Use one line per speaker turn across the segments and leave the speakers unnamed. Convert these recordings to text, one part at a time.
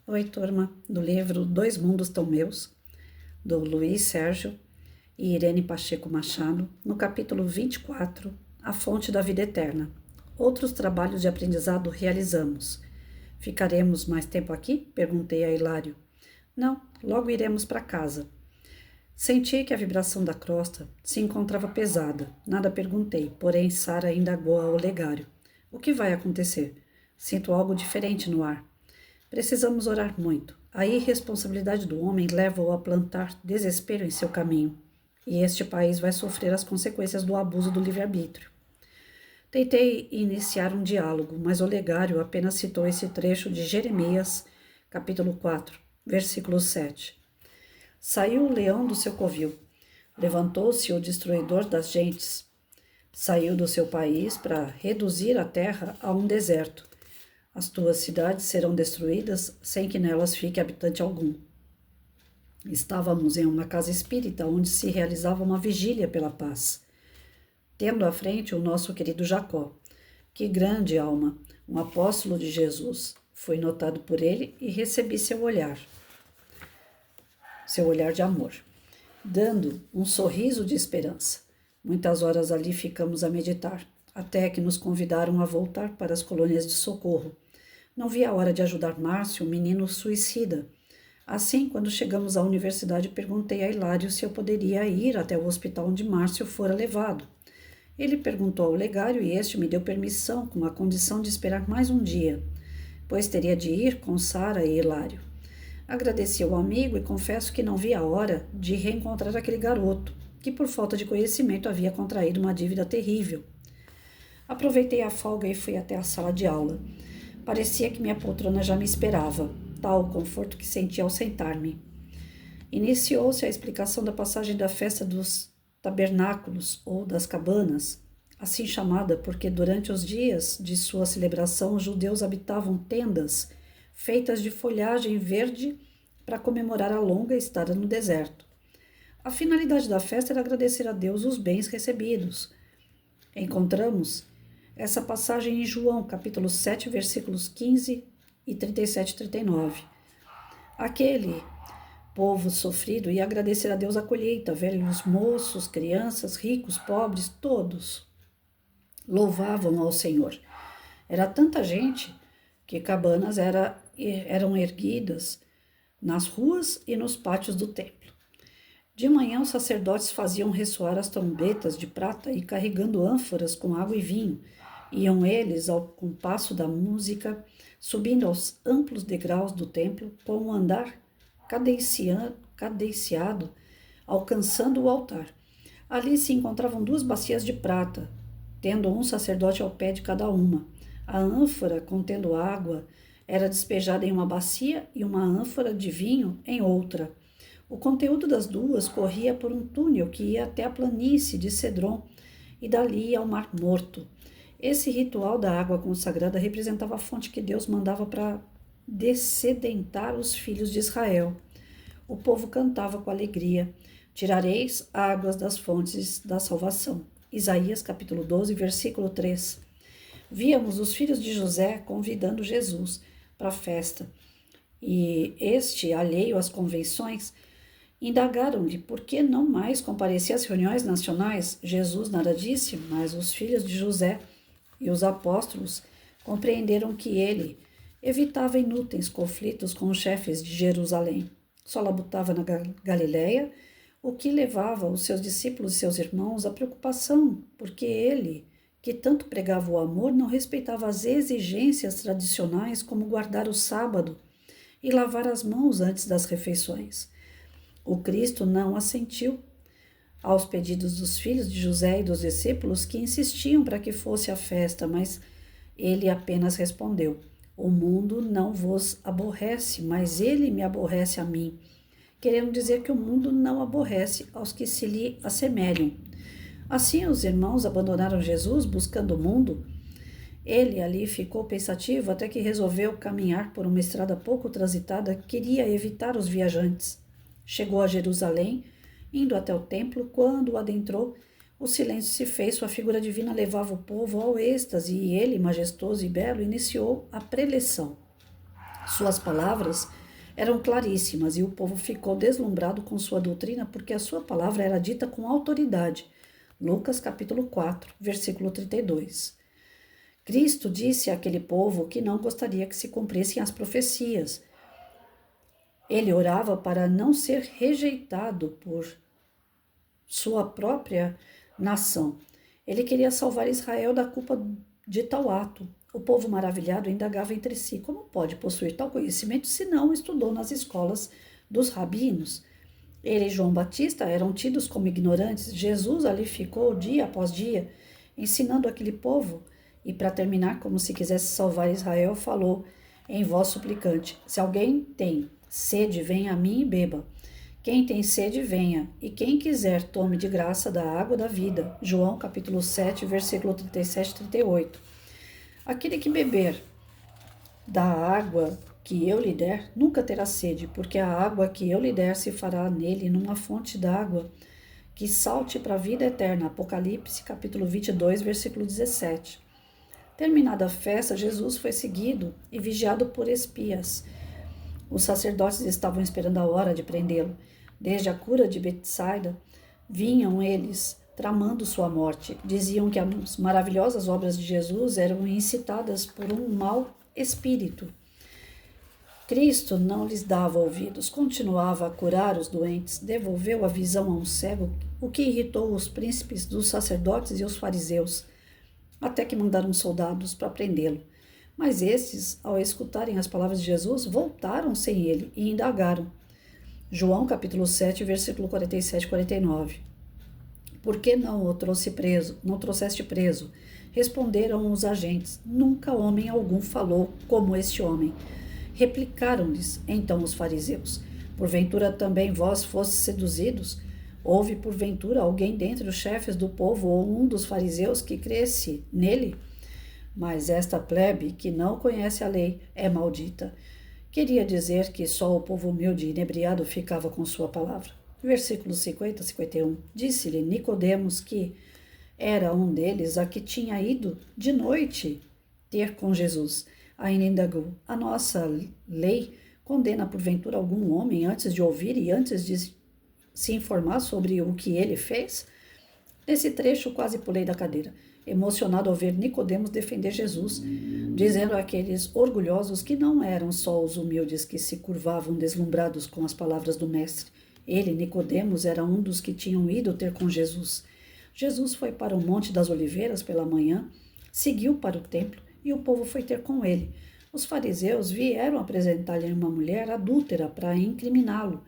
Oi, turma, do livro Dois Mundos Tão Meus, do Luiz Sérgio e Irene Pacheco Machado, no capítulo 24, A Fonte da Vida Eterna. Outros trabalhos de aprendizado realizamos. Ficaremos mais tempo aqui? Perguntei a Hilário. Não, logo iremos para casa. Senti que a vibração da crosta se encontrava pesada. Nada perguntei, porém Sara indagou ao Olegário. O que vai acontecer? Sinto algo diferente no ar. Precisamos orar muito. A irresponsabilidade do homem leva-o a plantar desespero em seu caminho, e este país vai sofrer as consequências do abuso do livre-arbítrio. Tentei iniciar um diálogo, mas Olegário apenas citou esse trecho de Jeremias, capítulo 4, versículo 7. Saiu o leão do seu covil, levantou-se o destruidor das gentes. Saiu do seu país para reduzir a terra a um deserto. As tuas cidades serão destruídas sem que nelas fique habitante algum. Estávamos em uma casa espírita onde se realizava uma vigília pela paz, tendo à frente o nosso querido Jacó. Que grande alma, um apóstolo de Jesus. Fui notado por ele e recebi seu olhar de amor, dando um sorriso de esperança. Muitas horas ali ficamos a meditar, até que nos convidaram a voltar para as colônias de socorro. Não vi a hora de ajudar Márcio, um menino suicida. Assim, quando chegamos à universidade, perguntei a Hilário se eu poderia ir até o hospital onde Márcio fora levado. Ele perguntou ao Olegário e este me deu permissão, com a condição de esperar mais um dia, pois teria de ir com Sara e Hilário. Agradeci ao amigo e confesso que não vi a hora de reencontrar aquele garoto, que por falta de conhecimento havia contraído uma dívida terrível. Aproveitei a folga e fui até a sala de aula. Parecia que minha poltrona já me esperava, tal o conforto que senti ao sentar-me. Iniciou-se a explicação da passagem da festa dos tabernáculos, ou das cabanas, assim chamada porque durante os dias de sua celebração os judeus habitavam tendas feitas de folhagem verde para comemorar a longa estada no deserto. A finalidade da festa era agradecer a Deus os bens recebidos. Encontramos essa passagem em João, capítulo 7, versículos 15 e 37 e 39. Aquele povo sofrido ia agradecer a Deus a colheita, velhos moços, crianças, ricos, pobres, todos louvavam ao Senhor. Era tanta gente que cabanas eram erguidas nas ruas e nos pátios do templo. De manhã, os sacerdotes faziam ressoar as trombetas de prata e, carregando ânforas com água e vinho, iam eles ao compasso da música, subindo aos amplos degraus do templo com um andar cadenciado, alcançando o altar. Ali se encontravam 2 bacias de prata, tendo um sacerdote ao pé de cada uma. A ânfora contendo água era despejada em uma bacia e uma ânfora de vinho em outra. O conteúdo das duas corria por um túnel que ia até a planície de Cedron e dali ao Mar Morto. Esse ritual da água consagrada representava a fonte que Deus mandava para dessedentar os filhos de Israel. O povo cantava com alegria: tirareis águas das fontes da salvação. Isaías capítulo 12, versículo 3. Víamos os filhos de José convidando Jesus para a festa, e este, alheio às convenções, indagaram-lhe por que não mais comparecia às reuniões nacionais. Jesus nada disse, mas os filhos de José e os apóstolos compreenderam que ele evitava inúteis conflitos com os chefes de Jerusalém. Só labutava na Galileia, o que levava os seus discípulos e seus irmãos à preocupação, porque ele, que tanto pregava o amor, não respeitava as exigências tradicionais como guardar o sábado e lavar as mãos antes das refeições. O Cristo não assentiu aos pedidos dos filhos de José e dos discípulos que insistiam para que fosse a festa, mas ele apenas respondeu: o mundo não vos aborrece, mas ele me aborrece a mim, querendo dizer que o mundo não aborrece aos que se lhe assemelham. Assim os irmãos abandonaram Jesus buscando o mundo. Ele ali ficou pensativo até que resolveu caminhar por uma estrada pouco transitada que queria evitar os viajantes. Chegou a Jerusalém, indo até o templo. Quando o adentrou, o silêncio se fez, sua figura divina levava o povo ao êxtase e ele, majestoso e belo, iniciou a preleção. Suas palavras eram claríssimas e o povo ficou deslumbrado com sua doutrina porque a sua palavra era dita com autoridade. Lucas capítulo 4, versículo 32. Cristo disse àquele povo que não gostaria que se cumprissem as profecias. Ele orava para não ser rejeitado por sua própria nação. Ele queria salvar Israel da culpa de tal ato. O povo maravilhado indagava entre si: como pode possuir tal conhecimento se não estudou nas escolas dos rabinos? Ele e João Batista eram tidos como ignorantes. Jesus ali ficou dia após dia ensinando aquele povo e, para terminar, como se quisesse salvar Israel, falou em voz suplicante: se alguém tem sede, venha a mim e beba. Quem tem sede, venha, e quem quiser, tome de graça da água da vida. João capítulo 7, versículo 37 e 38. Aquele que beber da água que eu lhe der, nunca terá sede, porque a água que eu lhe der se fará nele numa fonte d'água que salte para a vida eterna. Apocalipse capítulo 22, versículo 17. Terminada a festa, Jesus foi seguido e vigiado por espias. Os sacerdotes estavam esperando a hora de prendê-lo. Desde a cura de Betsaida, vinham eles tramando sua morte. Diziam que as maravilhosas obras de Jesus eram incitadas por um mau espírito. Cristo não lhes dava ouvidos, continuava a curar os doentes, devolveu a visão a um cego, o que irritou os príncipes dos sacerdotes e os fariseus, até que mandaram soldados para prendê-lo. Mas estes, ao escutarem as palavras de Jesus, voltaram sem ele e indagaram. João capítulo 7, versículo 47 e 49. Por que não o trouxeste preso? Responderam os agentes: nunca homem algum falou como este homem. Replicaram-lhes então os fariseus: porventura também vós fostes seduzidos? Houve porventura alguém dentre os chefes do povo ou um dos fariseus que cresce nele? Mas esta plebe, que não conhece a lei, é maldita. Queria dizer que só o povo humilde e inebriado ficava com sua palavra. Versículos 50 e 51. Disse-lhe Nicodemos, que era um deles, a que tinha ido de noite ter com Jesus. Ainda indagou: a nossa lei condena porventura algum homem antes de ouvir e antes de se informar sobre o que ele fez? Nesse trecho quase pulei da cadeira, emocionado ao ver Nicodemos defender Jesus, dizendo àqueles orgulhosos que não eram só os humildes que se curvavam deslumbrados com as palavras do mestre. Ele, Nicodemos, era um dos que tinham ido ter com Jesus. Jesus foi para o Monte das Oliveiras pela manhã, seguiu para o templo e o povo foi ter com ele. Os fariseus vieram apresentar-lhe uma mulher adúltera para incriminá-lo.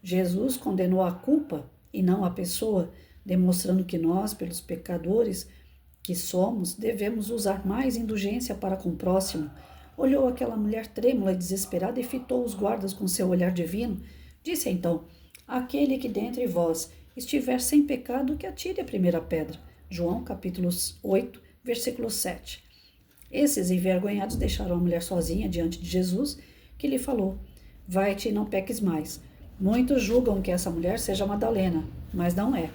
Jesus condenou a culpa e não a pessoa, demonstrando que nós, pelos pecadores que somos, devemos usar mais indulgência para com o próximo. Olhou aquela mulher trêmula e desesperada e fitou os guardas com seu olhar divino. Disse então: aquele que dentre vós estiver sem pecado, que atire a primeira pedra. João capítulo 8, versículo 7. Esses envergonhados deixaram a mulher sozinha diante de Jesus, que lhe falou: vai-te e não peques mais. Muitos julgam que essa mulher seja Madalena, mas não é.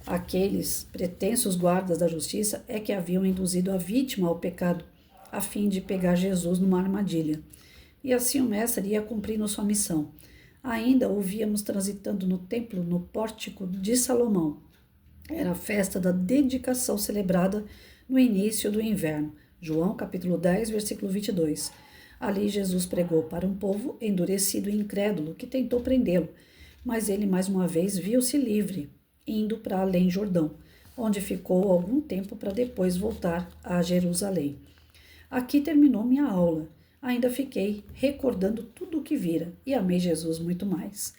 Aqueles pretensos guardas da justiça é que haviam induzido a vítima ao pecado, a fim de pegar Jesus numa armadilha. E assim o mestre ia cumprindo sua missão. Ainda o víamos transitando no templo, no pórtico de Salomão. Era a festa da dedicação celebrada no início do inverno. João capítulo 10, versículo 22. Ali Jesus pregou para um povo endurecido e incrédulo que tentou prendê-lo, mas ele mais uma vez viu-se livre, indo para além Jordão, onde ficou algum tempo para depois voltar a Jerusalém. Aqui terminou minha aula. Ainda fiquei recordando tudo o que vira e amei Jesus muito mais.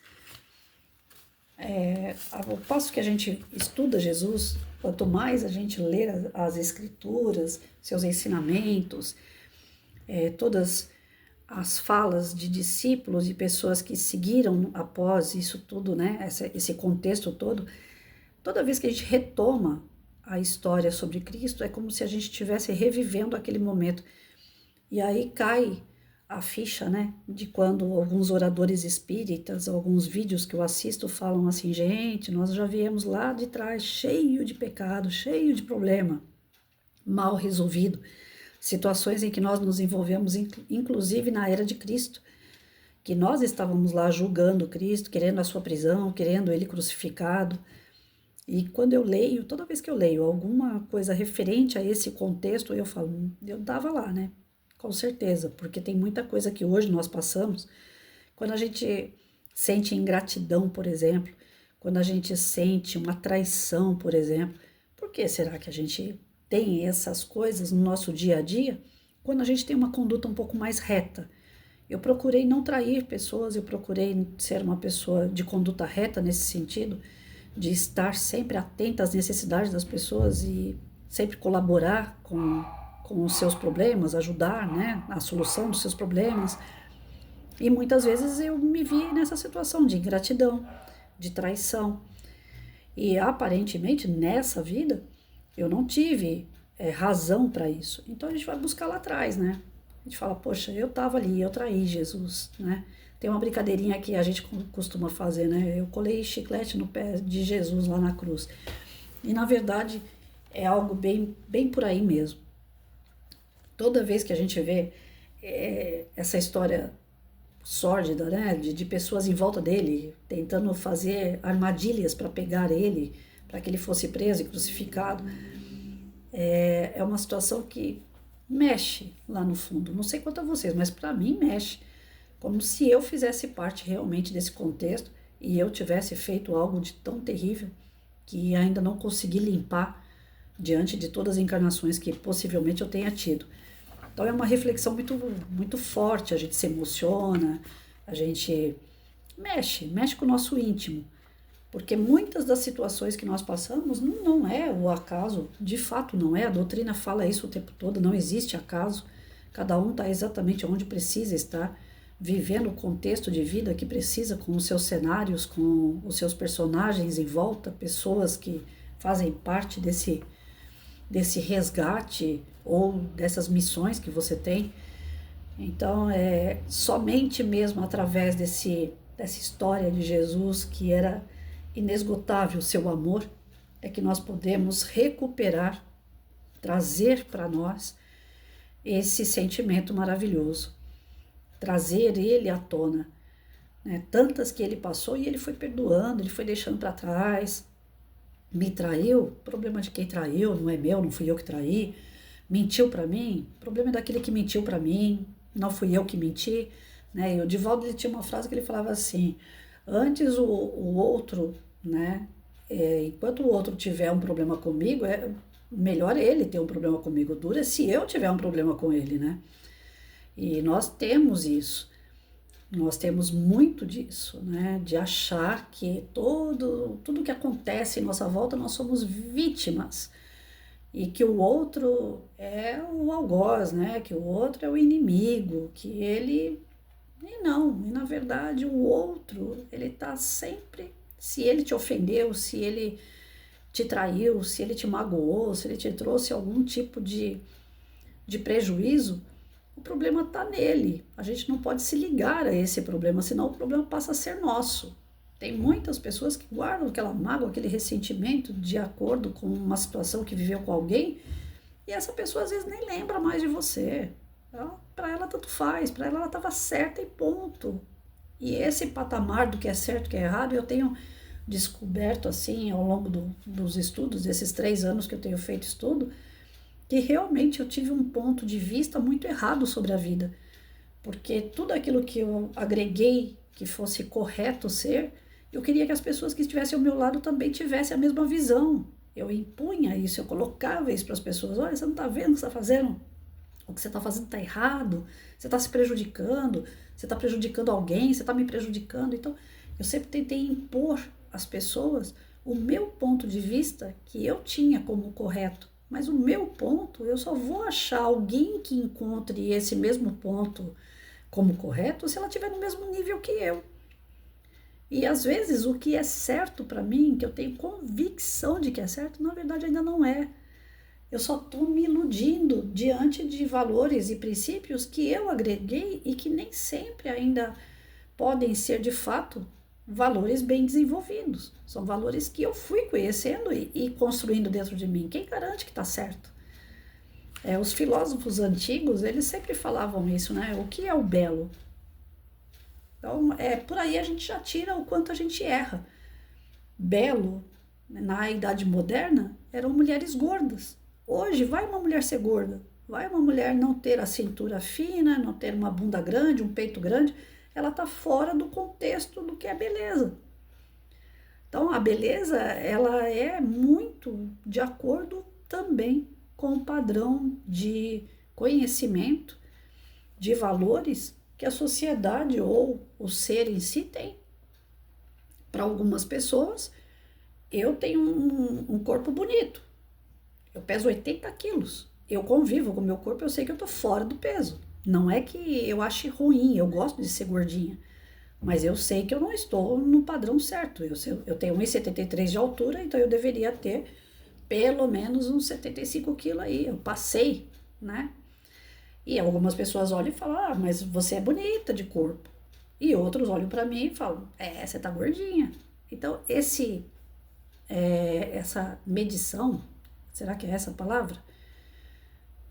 Ao passo que a gente estuda Jesus, quanto mais a gente lê as Escrituras, seus ensinamentos, todas as falas de discípulos e pessoas que seguiram após isso tudo, né, esse contexto todo, toda vez que a gente retoma a história sobre Cristo, é como se a gente estivesse revivendo aquele momento. E aí cai a ficha, né, de quando alguns oradores espíritas, alguns vídeos que eu assisto falam assim: gente, nós já viemos lá de trás cheio de pecado, cheio de problema, mal resolvido. situações em que nós nos envolvemos, inclusive na era de Cristo, que nós estávamos lá julgando Cristo, querendo a sua prisão, querendo ele crucificado. E quando eu leio, toda vez que eu leio alguma coisa referente a esse contexto, eu falo, eu dava lá, né? Com certeza, porque tem muita coisa que hoje nós passamos. Quando a gente sente ingratidão, por exemplo, quando a gente sente uma traição, por exemplo, por que será que a gente tem essas coisas no nosso dia a dia? Quando a gente tem uma conduta um pouco mais reta. Eu procurei não trair pessoas, eu procurei ser uma pessoa de conduta reta nesse sentido, de estar sempre atenta às necessidades das pessoas e sempre colaborar com os seus problemas, ajudar, né, na solução dos seus problemas. E muitas vezes eu me vi nessa situação de ingratidão, de traição. E aparentemente nessa vida eu não tive razão para isso. Então a gente vai buscar lá atrás, né? A gente fala, poxa, eu estava ali, eu traí Jesus, né? Tem uma brincadeirinha que a gente costuma fazer, né? Eu colei chiclete no pé de Jesus lá na cruz. E na verdade é algo bem por aí mesmo. Toda vez que a gente vê essa história sórdida, né? De pessoas em volta dele, tentando fazer armadilhas para pegar ele, para que ele fosse preso e crucificado, é uma situação que mexe lá no fundo. Não sei quanto a vocês, mas para mim mexe. Como se eu fizesse parte realmente desse contexto e eu tivesse feito algo de tão terrível que ainda não consegui limpar diante de todas as encarnações que possivelmente eu tenha tido. Então é uma reflexão muito forte, a gente se emociona, a gente mexe com o nosso íntimo. Porque muitas das situações que nós passamos não é o acaso, de fato não é, a doutrina fala isso o tempo todo, não existe acaso, cada um está exatamente onde precisa estar, vivendo o contexto de vida que precisa, com os seus cenários, com os seus personagens em volta, pessoas que fazem parte desse resgate ou dessas missões que você tem. Então, é somente mesmo através dessa história de Jesus, que era inesgotável o seu amor, é que nós podemos recuperar, trazer para nós esse sentimento maravilhoso, trazer ele à tona, né? Tantas que ele passou e ele foi perdoando, ele foi deixando para trás. Me traiu, problema de quem traiu, não é meu, não fui eu que traí. Mentiu para mim, problema é daquele que mentiu para mim, não fui eu que menti, né? E o Divaldo, ele tinha uma frase que ele falava assim: antes o outro, né? Enquanto o outro tiver um problema comigo, é melhor ele ter um problema comigo. Dura se eu tiver um problema com ele, né? E nós temos isso. Nós temos muito disso, né? De achar que tudo que acontece em nossa volta nós somos vítimas e que o outro é o algoz, né? Que o outro é o inimigo, que ele... E não, e na verdade o outro, ele tá sempre... Se ele te ofendeu, se ele te traiu, se ele te magoou, se ele te trouxe algum tipo de prejuízo, o problema está nele. A gente não pode se ligar a esse problema, senão o problema passa a ser nosso. Tem muitas pessoas que guardam aquela mágoa, aquele ressentimento de acordo com uma situação que viveu com alguém, e essa pessoa às vezes nem lembra mais de você. Para ela tanto faz, para ela estava certa e ponto. E esse patamar do que é certo e que é errado, eu tenho descoberto assim ao longo dos estudos, desses 3 anos que eu tenho feito estudo, que realmente eu tive um ponto de vista muito errado sobre a vida. Porque tudo aquilo que eu agreguei que fosse correto ser, eu queria que as pessoas que estivessem ao meu lado também tivessem a mesma visão. Eu impunha isso, eu colocava isso para as pessoas. Olha, você não está vendo o que você está fazendo? O que você está fazendo está errado, você está se prejudicando, você está prejudicando alguém, você está me prejudicando. Então, eu sempre tentei impor às pessoas o meu ponto de vista que eu tinha como correto. Mas o meu ponto, eu só vou achar alguém que encontre esse mesmo ponto como correto se ela estiver no mesmo nível que eu. E às vezes o que é certo para mim, que eu tenho convicção de que é certo, na verdade ainda não é. Eu só estou me iludindo diante de valores e princípios que eu agreguei e que nem sempre ainda podem ser de fato valores bem desenvolvidos. São valores que eu fui conhecendo e construindo dentro de mim. Quem garante que está certo? Os filósofos antigos, eles sempre falavam isso, né? O que é o belo? Então, por aí a gente já tira o quanto a gente erra. Belo, na idade moderna, eram mulheres gordas. Hoje, vai uma mulher ser gorda, vai uma mulher não ter a cintura fina, não ter uma bunda grande, um peito grande, ela está fora do contexto do que é beleza. Então, a beleza, ela é muito de acordo também com o padrão de conhecimento, de valores que a sociedade ou o ser em si tem. Para algumas pessoas, eu tenho um corpo bonito, eu peso 80 quilos, eu convivo com o meu corpo, eu sei que eu estou fora do peso. Não é que eu ache ruim, eu gosto de ser gordinha, mas eu sei que eu não estou no padrão certo. Eu tenho 1,73 de altura, então eu deveria ter pelo menos uns 75 quilos aí. Eu passei, né? E algumas pessoas olham e falam, ah, mas você é bonita de corpo. E outros olham para mim e falam, você tá gordinha. Então, essa medição, será que é essa a palavra?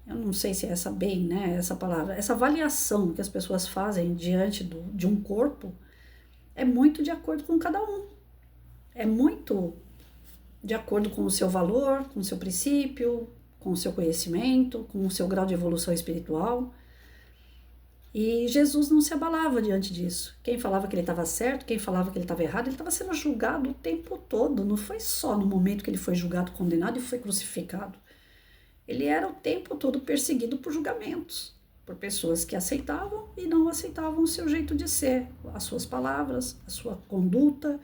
Eu não sei se é essa bem, né, essa palavra. Essa avaliação que as pessoas fazem diante de um corpo é muito de acordo com cada um. É muito de acordo com o seu valor, com o seu princípio, com o seu conhecimento, com o seu grau de evolução espiritual. E Jesus não se abalava diante disso. Quem falava que ele estava certo, quem falava que ele estava errado, ele estava sendo julgado o tempo todo. Não foi só no momento que ele foi julgado, condenado e foi crucificado. Ele era o tempo todo perseguido por julgamentos, por pessoas que aceitavam e não aceitavam o seu jeito de ser. As suas palavras, a sua conduta,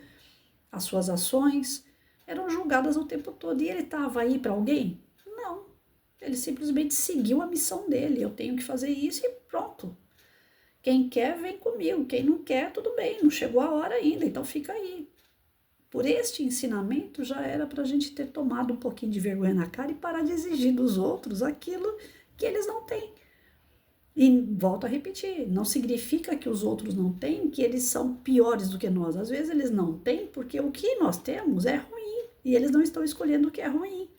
as suas ações eram julgadas o tempo todo. E ele estava aí para alguém? Não. Ele simplesmente seguiu a missão dele. Eu tenho que fazer isso e pronto. Quem quer, vem comigo. Quem não quer, tudo bem. Não chegou a hora ainda, então fica aí. Por este ensinamento, já era para a gente ter tomado um pouquinho de vergonha na cara e parar de exigir dos outros aquilo que eles não têm. E volto a repetir, não significa que os outros não têm, que eles são piores do que nós. Às vezes eles não têm porque o que nós temos é ruim e eles não estão escolhendo o que é ruim.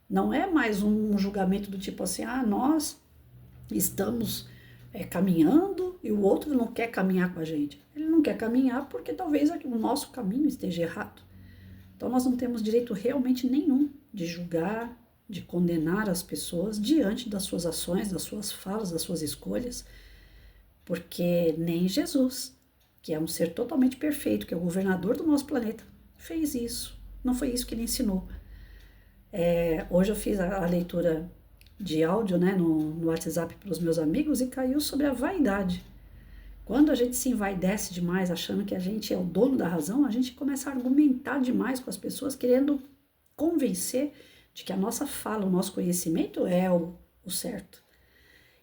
Não é mais um julgamento do tipo assim, nós estamos caminhando e o outro não quer caminhar com a gente. Ele não quer caminhar porque talvez o nosso caminho esteja errado. Então nós não temos direito realmente nenhum de julgar, de condenar as pessoas diante das suas ações, das suas falas, das suas escolhas, porque nem Jesus, que é um ser totalmente perfeito, que é o governador do nosso planeta, fez isso. Não foi isso que ele ensinou. Hoje eu fiz a leitura de áudio, né, no WhatsApp para os meus amigos e caiu sobre a vaidade. Quando a gente se envaidece demais, achando que a gente é o dono da razão, a gente começa a argumentar demais com as pessoas, querendo convencer de que a nossa fala, o nosso conhecimento é o certo.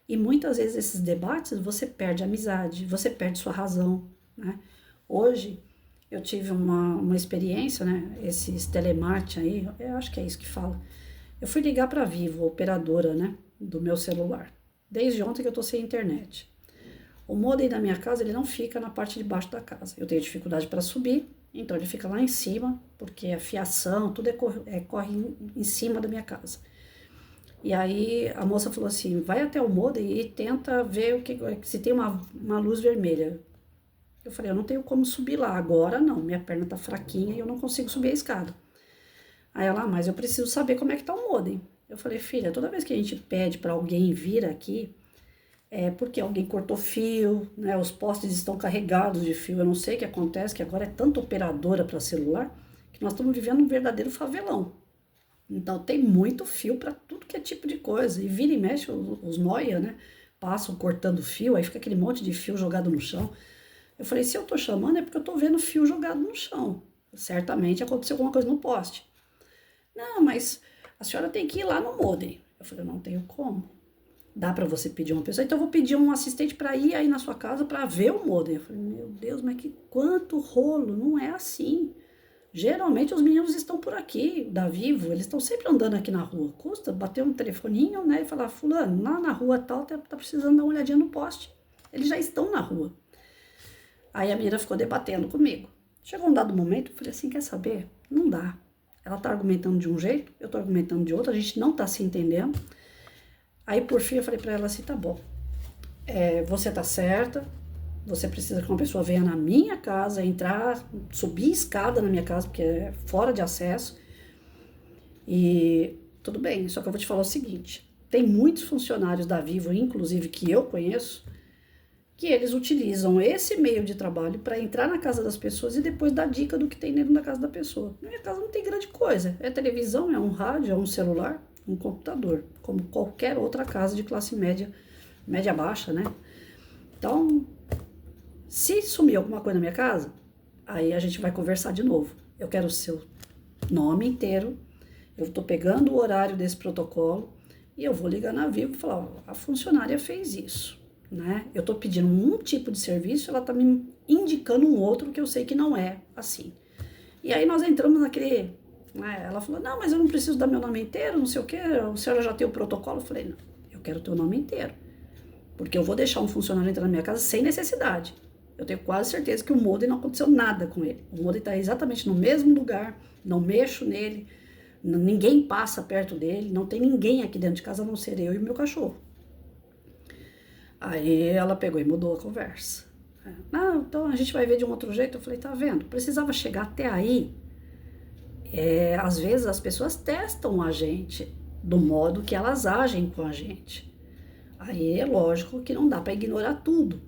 E muitas vezes esses debates você perde a amizade, você perde sua razão, né? Hoje eu tive uma experiência, né? Esses telemarketing aí, eu acho que é isso que fala. Eu fui ligar para a Vivo, a operadora, né, do meu celular. Desde ontem que eu tô sem internet. O modem da minha casa, ele não fica na parte de baixo da casa. Eu tenho dificuldade para subir, então ele fica lá em cima, porque a fiação, tudo corre em cima da minha casa. E aí a moça falou assim, vai até o modem e tenta ver se tem uma luz vermelha. Eu falei, eu não tenho como subir lá, agora não, minha perna tá fraquinha e eu não consigo subir a escada. Aí ela, mas eu preciso saber como é que tá o modem. Eu falei, filha, toda vez que a gente pede para alguém vir aqui, é porque alguém cortou fio, né? Os postes estão carregados de fio. Eu não sei o que acontece, que agora é tanta operadora para celular, que nós estamos vivendo um verdadeiro favelão. Então tem muito fio para tudo que é tipo de coisa. E vira e mexe, os noia, né? Passam cortando fio, aí fica aquele monte de fio jogado no chão. Eu falei, se eu tô chamando é porque eu tô vendo fio jogado no chão. Certamente aconteceu alguma coisa no poste. Não, mas a senhora tem que ir lá no modem. Eu falei, eu não tenho como. Dá para você pedir uma pessoa? Então eu vou pedir um assistente para ir aí na sua casa para ver o modem. Eu falei, meu Deus, mas quanto rolo, não é assim. Geralmente os meninos estão por aqui, da Vivo, eles estão sempre andando aqui na rua. Custa bater um telefoninho, né, e falar, fulano, lá na rua tal, tá precisando dar uma olhadinha no poste. Eles já estão na rua. Aí a menina ficou debatendo comigo. Chegou um dado momento, eu falei assim, quer saber? Não dá. Ela tá argumentando de um jeito, eu tô argumentando de outro, a gente não tá se entendendo. Aí, por fim, eu falei para ela assim, tá bom, você tá certa, você precisa que uma pessoa venha na minha casa, entrar, subir escada na minha casa, porque é fora de acesso, e tudo bem, só que eu vou te falar o seguinte, tem muitos funcionários da Vivo, inclusive que eu conheço, que eles utilizam esse meio de trabalho para entrar na casa das pessoas e depois dar dica do que tem dentro da casa da pessoa. Na minha casa não tem grande coisa, é televisão, é um rádio, é um celular, um computador, como qualquer outra casa de classe média, média baixa, né? Então, se sumir alguma coisa na minha casa, aí a gente vai conversar de novo. Eu quero o seu nome inteiro, eu estou pegando o horário desse protocolo e eu vou ligar na Vivo e falar, ó, a funcionária fez isso, né? Eu estou pedindo um tipo de serviço, ela está me indicando um outro que eu sei que não é assim. E aí nós entramos naquele, né? Ela falou, não, mas eu não preciso dar meu nome inteiro, não sei o quê, a senhora já tem o protocolo? Eu falei, não, eu quero o teu nome inteiro, porque eu vou deixar um funcionário entrar na minha casa sem necessidade. Eu tenho quase certeza que o modem não aconteceu nada com ele. O modem está exatamente no mesmo lugar, não mexo nele, ninguém passa perto dele, não tem ninguém aqui dentro de casa a não ser eu e o meu cachorro. Aí ela pegou e mudou a conversa. Não, então a gente vai ver de um outro jeito. Eu falei, tá vendo? Precisava chegar até aí. Às vezes as pessoas testam a gente do modo que elas agem com a gente. Aí é lógico que não dá para ignorar tudo.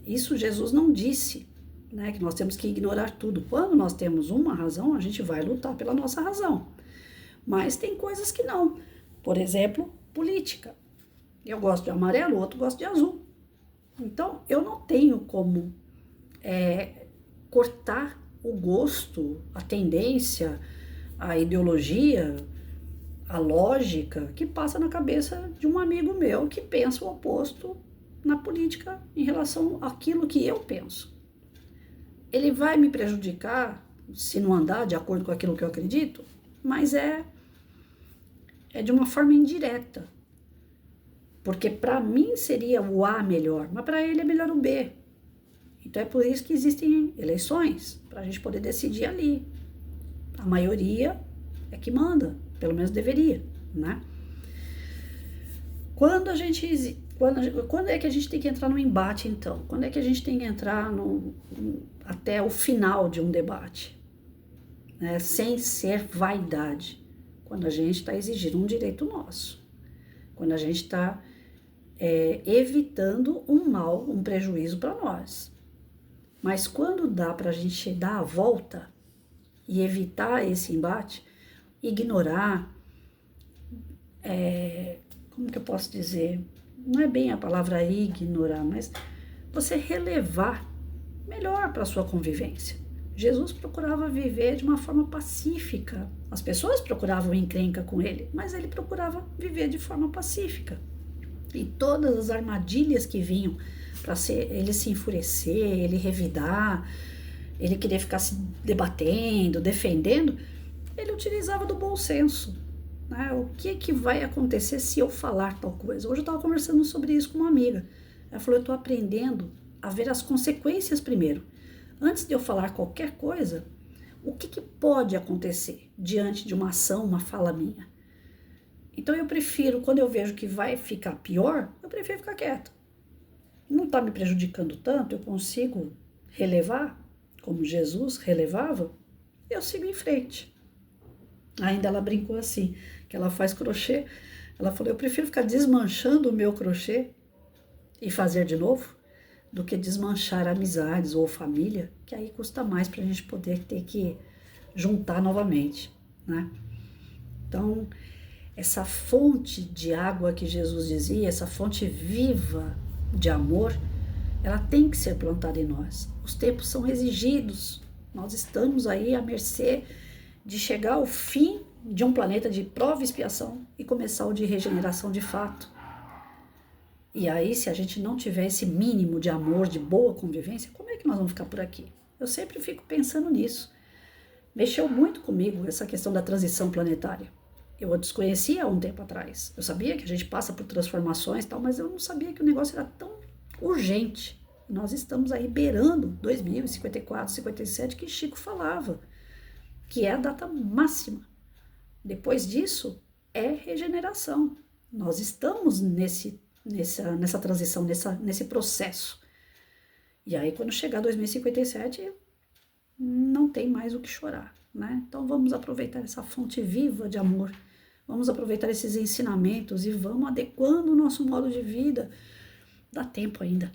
Isso Jesus não disse, né? Que nós temos que ignorar tudo. Quando nós temos uma razão, a gente vai lutar pela nossa razão. Mas tem coisas que não. Por exemplo, política. Eu gosto de amarelo, o outro gosta de azul. Então, eu não tenho como cortar o gosto, a tendência, a ideologia, a lógica que passa na cabeça de um amigo meu que pensa o oposto na política em relação àquilo que eu penso. Ele vai me prejudicar se não andar de acordo com aquilo que eu acredito, mas é de uma forma indireta. Porque para mim seria o A melhor, mas para ele é melhor o B. Então é por isso que existem eleições, para a gente poder decidir ali. A maioria é que manda, pelo menos deveria, né? Quando é que a gente tem que entrar no embate, então? Quando é que a gente tem que entrar até o final de um debate? Né? Sem ser vaidade. Quando a gente está exigindo um direito nosso. Quando a gente está evitando um mal, um prejuízo para nós. Mas quando dá para a gente dar a volta e evitar esse embate, ignorar, como que eu posso dizer? Não é bem a palavra ignorar, mas você relevar melhor para a sua convivência. Jesus procurava viver de uma forma pacífica. As pessoas procuravam encrenca com ele, mas ele procurava viver de forma pacífica. E todas as armadilhas que vinham para ele se enfurecer, ele revidar, ele querer ficar se debatendo, defendendo, ele utilizava do bom senso. Né? O que vai acontecer se eu falar tal coisa? Hoje eu estava conversando sobre isso com uma amiga. Ela falou, eu estou aprendendo a ver as consequências primeiro. Antes de eu falar qualquer coisa, o que pode acontecer diante de uma ação, uma fala minha? Então eu prefiro, quando eu vejo que vai ficar pior, eu prefiro ficar quieto. Não está me prejudicando tanto, eu consigo relevar, como Jesus relevava, eu sigo em frente. Ainda ela brincou assim, que ela faz crochê, ela falou, eu prefiro ficar desmanchando o meu crochê e fazer de novo, do que desmanchar amizades ou família, que aí custa mais para a gente poder ter que juntar novamente, né? Então, essa fonte de água que Jesus dizia, essa fonte viva de amor, ela tem que ser plantada em nós. Os tempos são exigidos, nós estamos aí à mercê de chegar ao fim de um planeta de prova e expiação e começar o de regeneração de fato. E aí, se a gente não tiver esse mínimo de amor, de boa convivência, como é que nós vamos ficar por aqui? Eu sempre fico pensando nisso. Mexeu muito comigo essa questão da transição planetária. Eu a desconhecia há um tempo atrás. Eu sabia que a gente passa por transformações e tal, mas eu não sabia que o negócio era tão urgente. Nós estamos aí beirando 2054, 57, que Chico falava, que é a data máxima. Depois disso, é regeneração. Nós estamos nessa transição, nesse processo. E aí, quando chegar 2057, não tem mais o que chorar, né? Então, vamos aproveitar essa fonte viva de amor, vamos aproveitar esses ensinamentos e vamos adequando o nosso modo de vida. Dá tempo ainda.